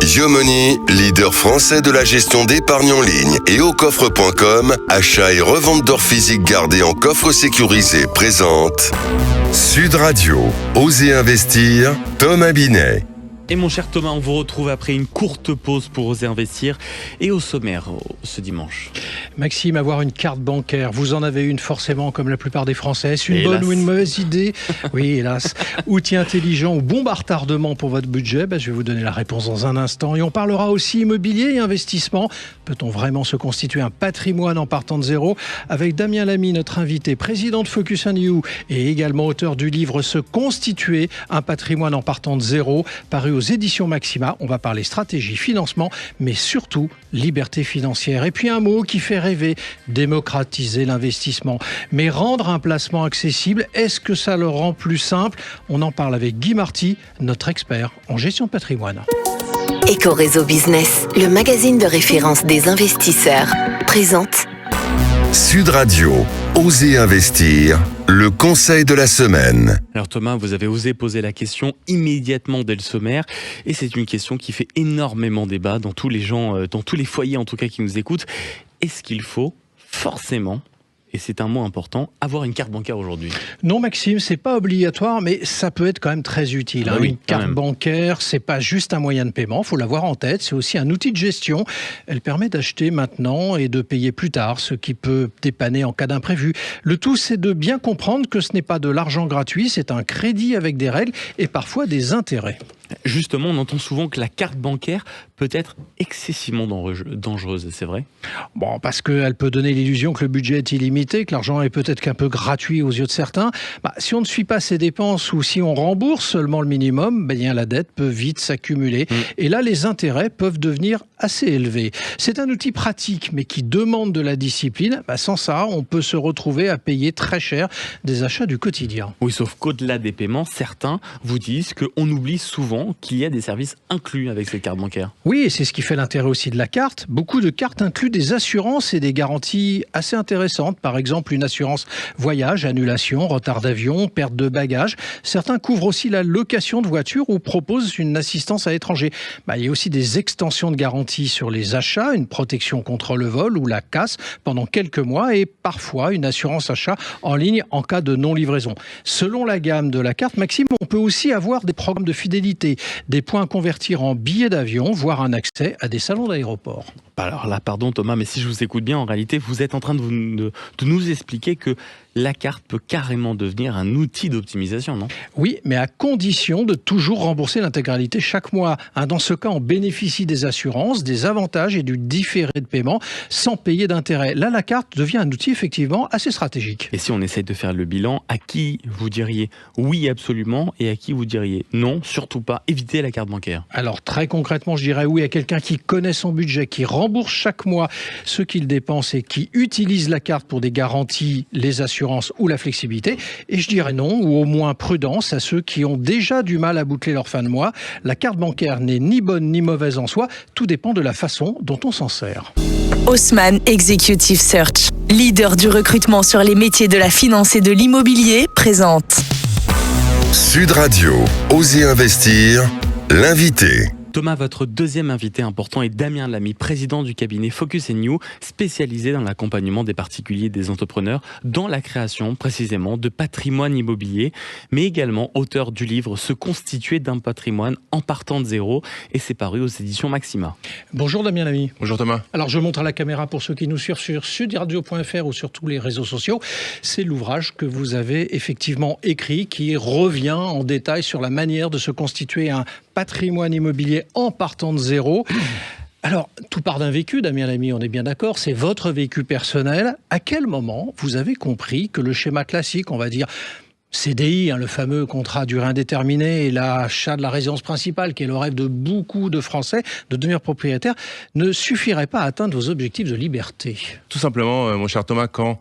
Yomoni, leader français de la gestion d'épargne en ligne, et aucoffre.com, achat et revente d'or physique gardé en coffre sécurisé, présente Sud Radio, Osez investir, Thomas Binet. Et mon cher Thomas, on vous retrouve après une courte pause pour oser investir. Et au sommaire, ce dimanche. Maxime, avoir une carte bancaire, vous en avez une forcément comme la plupart des Français. Est-ce une bonne ou une mauvaise idée? Oui, hélas. Outil intelligent ou bombe à retardement pour votre budget? Je vais vous donner la réponse dans un instant. Et on parlera aussi immobilier et investissement. Peut-on vraiment se constituer un patrimoine en partant de zéro? Avec Damien Lamy, notre invité, président de Focus & You et également auteur du livre Se constituer un patrimoine en partant de zéro, paru aux éditions Maxima. On va parler stratégie, financement, mais surtout liberté financière. Et puis un mot qui fait rêver, démocratiser l'investissement. Mais rendre un placement accessible, est-ce que ça le rend plus simple? On en parle avec Guy Marty, notre expert en gestion de patrimoine. Éco-réseau Business, le magazine de référence des investisseurs, présente Sud Radio, Osez investir, le conseil de la semaine. Alors Thomas, vous avez osé poser la question immédiatement dès le sommaire, et c'est une question qui fait énormément débat dans tous les gens, dans tous les foyers en tout cas qui nous écoutent. Est-ce qu'il faut forcément, et c'est un mot important, avoir une carte bancaire aujourd'hui? Non Maxime, c'est pas obligatoire, mais ça peut être quand même très utile. Oui, une carte bancaire, c'est pas juste un moyen de paiement, faut l'avoir en tête, c'est aussi un outil de gestion. Elle permet d'acheter maintenant et de payer plus tard, ce qui peut dépanner en cas d'imprévu. Le tout, c'est de bien comprendre que ce n'est pas de l'argent gratuit, c'est un crédit avec des règles et parfois des intérêts. Justement, on entend souvent que la carte bancaire peut être excessivement dangereuse, c'est vrai? Bon, parce qu'elle peut donner l'illusion que le budget est illimité, que l'argent est peut-être qu'un peu gratuit aux yeux de certains. Si on ne suit pas ses dépenses ou si on rembourse seulement le minimum, la dette peut vite s'accumuler. Et là, les intérêts peuvent devenir assez élevés. C'est un outil pratique, mais qui demande de la discipline. Sans ça, on peut se retrouver à payer très cher des achats du quotidien. Oui, sauf qu'au-delà des paiements, certains vous disent qu'on oublie souvent qu'il y a des services inclus avec ces cartes bancaires. Oui, et c'est ce qui fait l'intérêt aussi de la carte. Beaucoup de cartes incluent des assurances et des garanties assez intéressantes. Par exemple, une assurance voyage, annulation, retard d'avion, perte de bagages. Certains couvrent aussi la location de voiture ou proposent une assistance à l'étranger. Il y a aussi des extensions de garantie sur les achats, une protection contre le vol ou la casse pendant quelques mois et parfois une assurance achat en ligne en cas de non-livraison. Selon la gamme de la carte, Maxime, on peut aussi avoir des programmes de fidélité, des points à convertir en billets d'avion, voire un accès à des salons d'aéroport. Alors là, pardon Thomas, mais si je vous écoute bien, en réalité, vous êtes en train de nous expliquer que la carte peut carrément devenir un outil d'optimisation, non? Oui, mais à condition de toujours rembourser l'intégralité chaque mois. Dans ce cas, on bénéficie des assurances, des avantages et du différé de paiement sans payer d'intérêt. Là, la carte devient un outil effectivement assez stratégique. Et si on essaye de faire le bilan, à qui vous diriez oui absolument et à qui vous diriez non, surtout pas, évitez la carte bancaire? Alors très concrètement, je dirais oui à quelqu'un qui connaît son budget, qui rembourse chaque mois ce qu'il dépense et qui utilise la carte pour des garanties, les assurances ou la flexibilité. Et je dirais non, ou au moins prudence, à ceux qui ont déjà du mal à boucler leur fin de mois. La carte bancaire n'est ni bonne ni mauvaise en soi, tout dépend de la façon dont on s'en sert. Haussmann Executive Search, leader du recrutement sur les métiers de la finance et de l'immobilier, présente Sud Radio, Osez investir, l'invité. Thomas, votre deuxième invité important est Damien Lamy, président du cabinet Focus & You, spécialisé dans l'accompagnement des particuliers et des entrepreneurs dans la création précisément de patrimoine immobilier, mais également auteur du livre Se constituer d'un patrimoine en partant de zéro, et c'est paru aux éditions Maxima. Bonjour Damien Lamy. Bonjour Thomas. Alors je montre à la caméra pour ceux qui nous suivent sur sudradio.fr ou sur tous les réseaux sociaux. C'est l'ouvrage que vous avez effectivement écrit qui revient en détail sur la manière de se constituer un patrimoine immobilier en partant de zéro. Alors, tout part d'un vécu, Damien Lamy, on est bien d'accord, c'est votre vécu personnel. À quel moment vous avez compris que le schéma classique, on va dire CDI, le fameux contrat à durée indéterminée, et l'achat de la résidence principale, qui est le rêve de beaucoup de Français, de devenir propriétaire, ne suffirait pas à atteindre vos objectifs de liberté? Tout simplement, mon cher Thomas, quand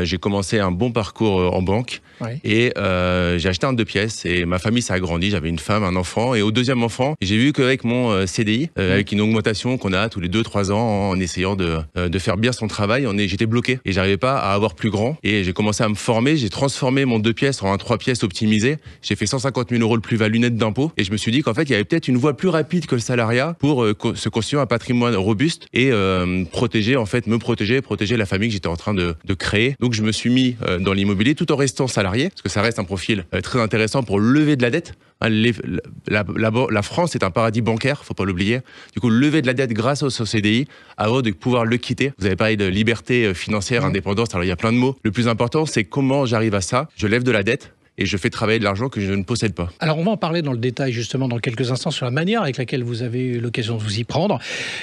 J'ai commencé un bon parcours en banque et j'ai acheté un 2 pièces et ma famille s'est agrandie. J'avais une femme, un enfant et au deuxième enfant, j'ai vu qu'avec mon CDI, avec une augmentation qu'on a tous les 2-3 ans en essayant de faire bien son travail, j'étais bloqué et j'arrivais pas à avoir plus grand et j'ai commencé à me former. J'ai transformé mon 2 pièces en un 3 pièces optimisé. J'ai fait 150 000 € de plus-value nette d'impôt et je me suis dit qu'en fait, il y avait peut-être une voie plus rapide que le salariat pour se constituer un patrimoine robuste et me protéger la famille que j'étais en train de créer. Donc je me suis mis dans l'immobilier tout en restant salarié, parce que ça reste un profil très intéressant pour lever de la dette. La France est un paradis bancaire, faut pas l'oublier. Du coup, lever de la dette grâce au CDI, avant de pouvoir le quitter. Vous avez parlé de liberté financière, indépendance, alors il y a plein de mots. Le plus important, c'est comment j'arrive à ça. Je lève de la dette et je fais travailler de l'argent que je ne possède pas. Alors on va en parler dans le détail justement dans quelques instants sur la manière avec laquelle vous avez eu l'occasion de vous y prendre.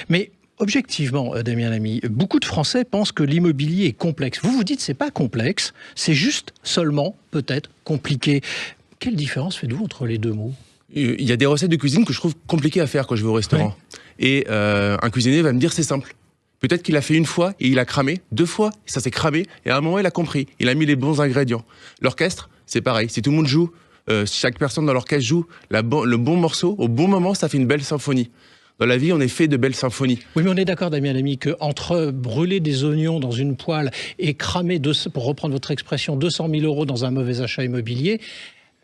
Mais objectivement, Damien Lamy, beaucoup de Français pensent que l'immobilier est complexe. Vous dites que c'est pas complexe, c'est juste seulement peut-être compliqué. Quelle différence faites-vous entre les deux mots ? Il y a des recettes de cuisine que je trouve compliquées à faire quand je vais au restaurant. Et un cuisinier va me dire c'est simple. Peut-être qu'il a fait une fois et il a cramé, 2 fois, et ça s'est cramé, et à un moment il a compris, il a mis les bons ingrédients. L'orchestre, c'est pareil, si tout le monde joue, chaque personne dans l'orchestre joue le bon morceau, au bon moment, ça fait une belle symphonie. Dans la vie, on est fait de belles symphonies. Oui, mais on est d'accord, Damien Lamy, qu'entre brûler des oignons dans une poêle et cramer, pour reprendre votre expression, 200 000 € dans un mauvais achat immobilier,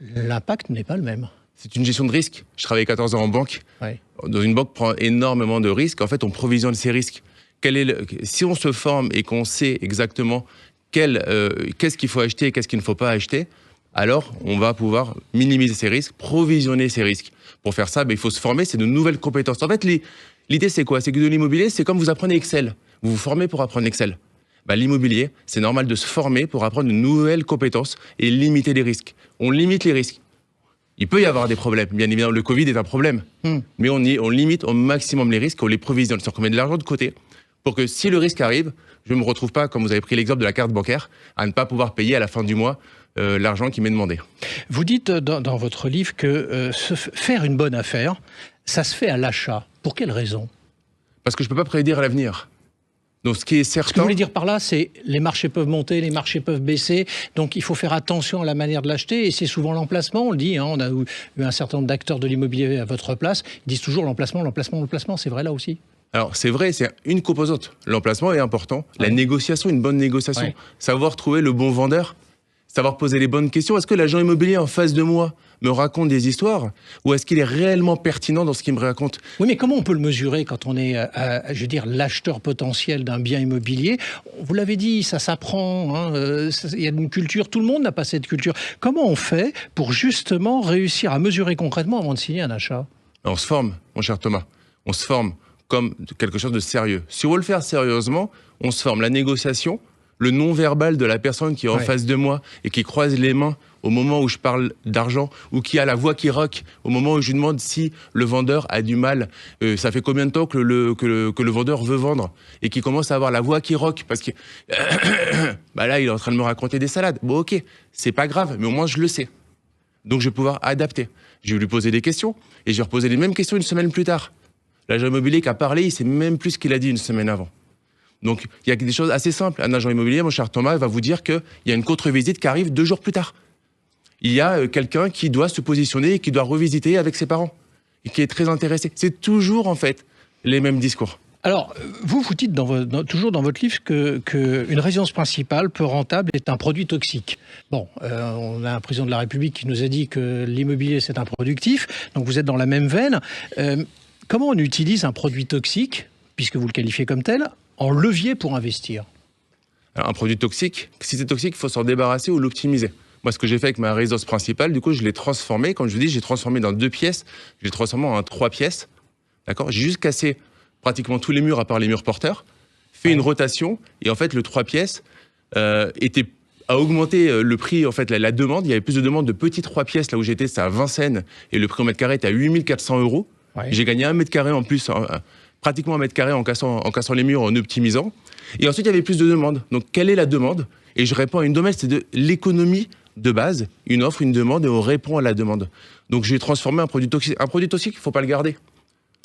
l'impact n'est pas le même. C'est une gestion de risque. Je travaillais 14 ans en banque. Dans une banque prend énormément de risques. En fait, on provisionne ces risques. Si on se forme et qu'on sait exactement qu'est-ce qu'il faut acheter et qu'est-ce qu'il ne faut pas acheter, alors on va pouvoir minimiser ces risques, provisionner ces risques. Pour faire ça, il faut se former, c'est de nouvelles compétences. En fait, l'idée, c'est quoi ? C'est que de l'immobilier, c'est comme vous apprenez Excel. Vous vous formez pour apprendre Excel. L'immobilier, c'est normal de se former pour apprendre de nouvelles compétences et limiter les risques. On limite les risques. Il peut y avoir des problèmes. Bien évidemment, le Covid est un problème. Mais on limite au maximum les risques, on les provisionne. C'est-à-dire qu'on met de l'argent de côté pour que si le risque arrive, je ne me retrouve pas, comme vous avez pris l'exemple de la carte bancaire, à ne pas pouvoir payer à la fin du mois l'argent qui m'est demandé. Vous dites dans votre livre que faire une bonne affaire, ça se fait à l'achat. Pour quelle raison ? Parce que je ne peux pas prédire l'avenir. Donc, ce qui est certain... Ce que vous voulez dire par là, c'est les marchés peuvent monter, les marchés peuvent baisser, donc il faut faire attention à la manière de l'acheter, et c'est souvent l'emplacement, on le dit, on a eu un certain nombre d'acteurs de l'immobilier à votre place, ils disent toujours l'emplacement, c'est vrai là aussi ? Alors, c'est vrai, c'est une composante. L'emplacement est important, la négociation, une bonne négociation, savoir trouver le bon vendeur, savoir poser les bonnes questions. Est-ce que l'agent immobilier en face de moi me raconte des histoires ou est-ce qu'il est réellement pertinent dans ce qu'il me raconte ? Oui, mais comment on peut le mesurer quand on est, l'acheteur potentiel d'un bien immobilier ? Vous l'avez dit, ça s'apprend, il y a une culture, tout le monde n'a pas cette culture. Comment on fait pour justement réussir à mesurer concrètement avant de signer un achat ? On se forme, mon cher Thomas. On se forme comme quelque chose de sérieux. Si on veut le faire sérieusement, on se forme. La négociation, le non-verbal de la personne qui est en face de moi et qui croise les mains au moment où je parle d'argent ou qui a la voix qui rock au moment où je lui demande si le vendeur a du mal. Ça fait combien de temps que le vendeur veut vendre et qui commence à avoir la voix qui rock parce que là, il est en train de me raconter des salades. Bon, ok, c'est pas grave, mais au moins je le sais. Donc je vais pouvoir adapter. Je vais lui poser des questions et je vais reposer les mêmes questions une semaine plus tard. L'agent immobilier qui a parlé, il sait même plus ce qu'il a dit une semaine avant. Donc, il y a des choses assez simples. Un agent immobilier, mon cher Thomas, va vous dire qu'il y a une contre-visite qui arrive 2 jours plus tard. Il y a quelqu'un qui doit se positionner et qui doit revisiter avec ses parents et qui est très intéressé. C'est toujours, en fait, les mêmes discours. Alors, vous dites toujours dans votre livre qu'une résidence principale peu rentable est un produit toxique. Bon, on a un président de la République qui nous a dit que l'immobilier, c'est improductif. Donc, vous êtes dans la même veine. Comment on utilise un produit toxique, puisque vous le qualifiez comme tel, en levier pour investir ? Alors, un produit toxique, si c'est toxique, il faut s'en débarrasser ou l'optimiser. Moi, ce que j'ai fait avec ma résidence principale, du coup, je l'ai transformé. Comme je vous dis, j'ai transformé dans 2 pièces. Je l'ai transformé en 3 pièces. D'accord ? J'ai juste cassé pratiquement tous les murs à part les murs porteurs, fait une rotation. Et en fait, le 3 pièces a augmenté le prix, en fait, la demande. Il y avait plus de demandes de petits 3 pièces. Là où j'étais, c'était à Vincennes. Et le prix au mètre carré était à 8 400 €. J'ai gagné 1 mètre carré en plus, pratiquement 1 mètre carré en cassant les murs, en optimisant. Et ensuite, il y avait plus de demandes. Donc, quelle est la demande ? Et je réponds à une demande, c'est de l'économie de base, une offre, une demande, et on répond à la demande. Donc, j'ai transformé un produit toxique. Un produit toxique, il ne faut pas le garder.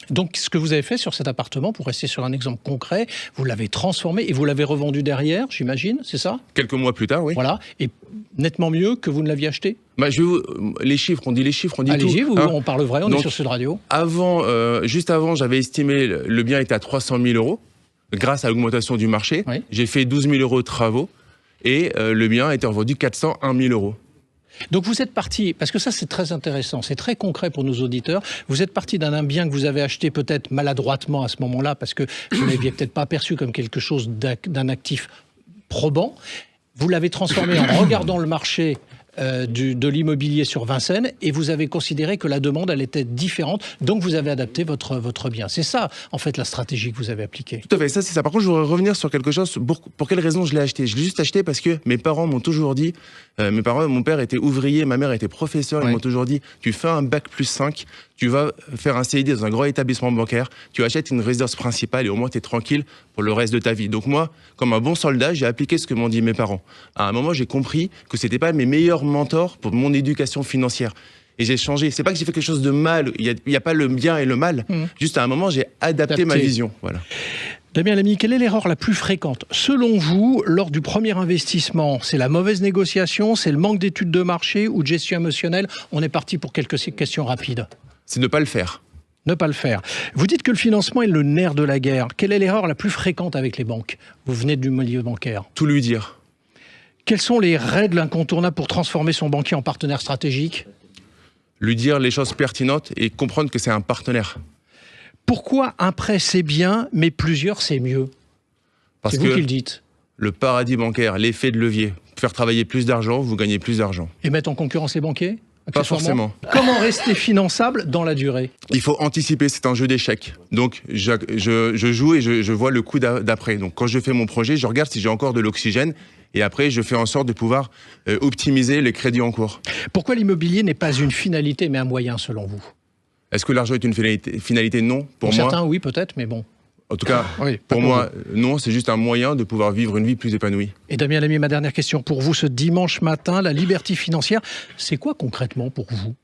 Donc, ce que vous avez fait sur cet appartement, pour rester sur un exemple concret, vous l'avez transformé et vous l'avez revendu derrière, j'imagine, c'est ça? Quelques mois plus tard, oui. Voilà, et nettement mieux que vous ne l'aviez acheté? Les chiffres, on dit tout. Allez-y, on parle vrai, on est sur Sud Radio. Juste avant, j'avais estimé le bien était à 300 000 euros, grâce à l'augmentation du marché. Oui. J'ai fait 12 000 euros de travaux, et le bien a été revendu 401 000 euros. Donc vous êtes parti, parce que ça c'est très intéressant, c'est très concret pour nos auditeurs, vous êtes parti d'un bien que vous avez acheté peut-être maladroitement à ce moment-là, parce que vous ne l'aviez peut-être pas perçu comme quelque chose d'un actif probant, vous l'avez transformé en regardant le marché de l'immobilier sur Vincennes, et vous avez considéré que la demande elle était différente, donc vous avez adapté votre bien. C'est ça en fait la stratégie que vous avez appliquée. Tout à fait, ça c'est ça. Par contre, je voudrais revenir sur quelque chose. Pour quelle raison je l'ai acheté? Je l'ai juste acheté parce que mes parents m'ont toujours dit, mon père était ouvrier, ma mère était professeure, ils m'ont toujours dit, tu fais un bac plus 5, tu vas faire un CDD dans un grand établissement bancaire, tu achètes une résidence principale et au moins tu es tranquille pour le reste de ta vie. Donc moi, comme un bon soldat, j'ai appliqué ce que m'ont dit mes parents. À un moment, j'ai compris que c'était pas mes meilleurs mentors pour mon éducation financière. Et j'ai changé. C'est pas que j'ai fait quelque chose de mal, il y a pas le bien et le mal. Juste à un moment, j'ai adapté ma vision. Voilà. Damien Lamy, quelle est l'erreur la plus fréquente, selon vous, lors du premier investissement? C'est la mauvaise négociation, c'est le manque d'études de marché ou de gestion émotionnelle? On est parti pour quelques questions rapides. C'est ne pas le faire. Ne pas le faire. Vous dites que le financement est le nerf de la guerre. Quelle est l'erreur la plus fréquente avec les banques? Vous venez du milieu bancaire. Tout lui dire. Quelles sont les règles incontournables pour transformer son banquier en partenaire stratégique? Lui dire les choses pertinentes et comprendre que c'est un partenaire. Pourquoi un prêt c'est bien, mais plusieurs c'est mieux? C'est vous qui le dites. Le paradis bancaire, l'effet de levier. Faire travailler plus d'argent, vous gagnez plus d'argent. Et mettre en concurrence les banquiers? Pas forcément. Comment rester finançable dans la durée? Il faut anticiper, c'est un jeu d'échecs. Donc je joue et je vois le coup d'après. Donc quand je fais mon projet, je regarde si j'ai encore de l'oxygène et après je fais en sorte de pouvoir optimiser les crédits en cours. Pourquoi l'immobilier n'est pas une finalité mais un moyen selon vous? Est-ce que l'argent est une finalité? Non. Pour certains, oui, peut-être, mais bon. En tout cas, pour moi, non, c'est juste un moyen de pouvoir vivre une vie plus épanouie. Et Damien Lamy, ma dernière question pour vous, ce dimanche matin, la liberté financière, c'est quoi concrètement pour vous?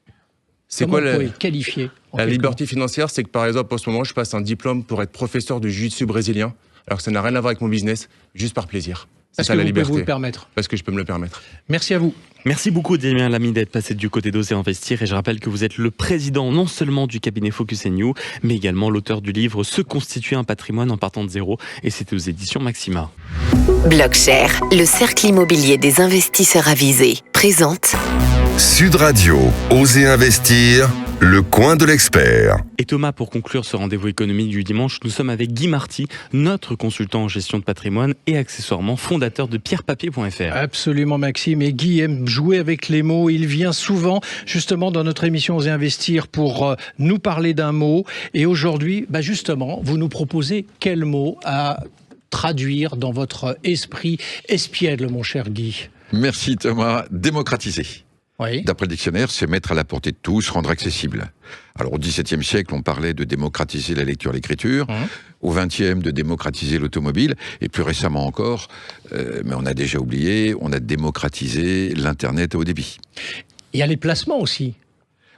Comment vous pouvez qualifier? La liberté financière, c'est que par exemple, en ce moment, je passe un diplôme pour être professeur de jiu-jitsu brésilien, alors que ça n'a rien à voir avec mon business, juste par plaisir. Parce que vous pouvez vous le permettre. Parce que je peux me le permettre. Merci à vous. Merci beaucoup Damien Lamy d'être passé du côté d'Oser Investir, et je rappelle que vous êtes le président non seulement du cabinet Focus & New, mais également l'auteur du livre Se constituer un patrimoine en partant de zéro, et c'est aux éditions Maxima. Blockshare, le cercle immobilier des investisseurs avisés, présente Sud Radio, Oser Investir, le coin de l'expert. Et Thomas, pour conclure ce rendez-vous économique du dimanche, nous sommes avec Guy Marty, notre consultant en gestion de patrimoine et accessoirement fondateur de pierrepapier.fr. Absolument Maxime, et Guy aime jouer avec les mots. Il vient souvent justement dans notre émission Oser Investir pour nous parler d'un mot. Et aujourd'hui, justement, vous nous proposez quel mot à traduire dans votre esprit espiègle, mon cher Guy? Merci Thomas. Démocratiser. Oui. D'après le dictionnaire, c'est mettre à la portée de tous, rendre accessible. Alors au XVIIe siècle, on parlait de démocratiser la lecture et l'écriture. Au XXe, de démocratiser l'automobile. Et plus récemment encore, mais on a déjà oublié, on a démocratisé l'Internet à haut débit. Il y a les placements aussi.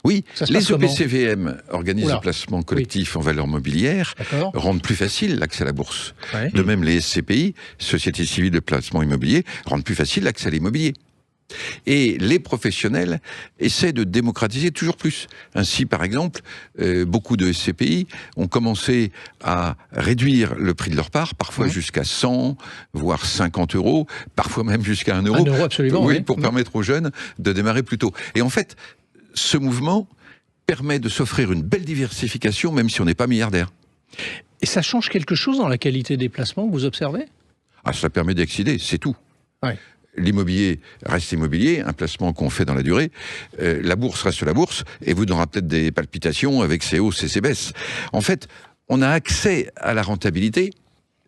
Oui, les EPCVM, organisent des placements collectifs en valeur mobilière, rendent plus facile l'accès à la bourse. Ouais. De même, les SCPI, Sociétés civiles de placement immobilier, rendent plus facile l'accès à l'immobilier. Et les professionnels essaient de démocratiser toujours plus. Ainsi, par exemple, beaucoup de SCPI ont commencé à réduire le prix de leur part, parfois jusqu'à 100, voire 50 euros, parfois même jusqu'à 1 euro. 1 euro, absolument. Oui, pour permettre aux jeunes de démarrer plus tôt. Et en fait, ce mouvement permet de s'offrir une belle diversification, même si on n'est pas milliardaire. Et ça change quelque chose dans la qualité des placements que vous observez? Ça permet d'accéder, c'est tout. Ouais. L'immobilier reste immobilier, un placement qu'on fait dans la durée. La bourse reste la bourse, et vous aurez peut-être des palpitations avec ses hausses et ses baisses. En fait, on a accès à la rentabilité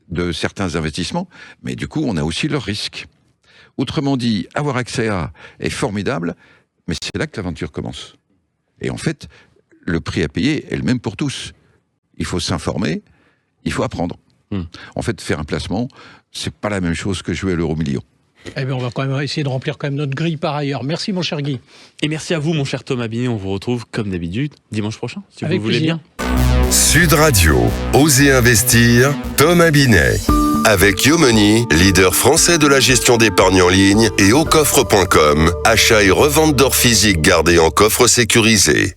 de certains investissements, mais du coup, on a aussi leurs risques. Autrement dit, avoir accès à est formidable, mais c'est là que l'aventure commence. Et en fait, le prix à payer est le même pour tous. Il faut s'informer, il faut apprendre. En fait, faire un placement, c'est pas la même chose que jouer à l'euro-million. Eh bien, on va quand même essayer de remplir quand même notre grille par ailleurs. Merci, mon cher Guy. Et merci à vous, mon cher Thomas Binet. On vous retrouve, comme d'habitude, dimanche prochain, si Avec vous voulez plaisir. bien. Sud Radio, Osez investir, Thomas Binet. Avec Yomoney, leader français de la gestion d'épargne en ligne, et aucoffre.com, achat et revente d'or physique gardé en coffre sécurisé.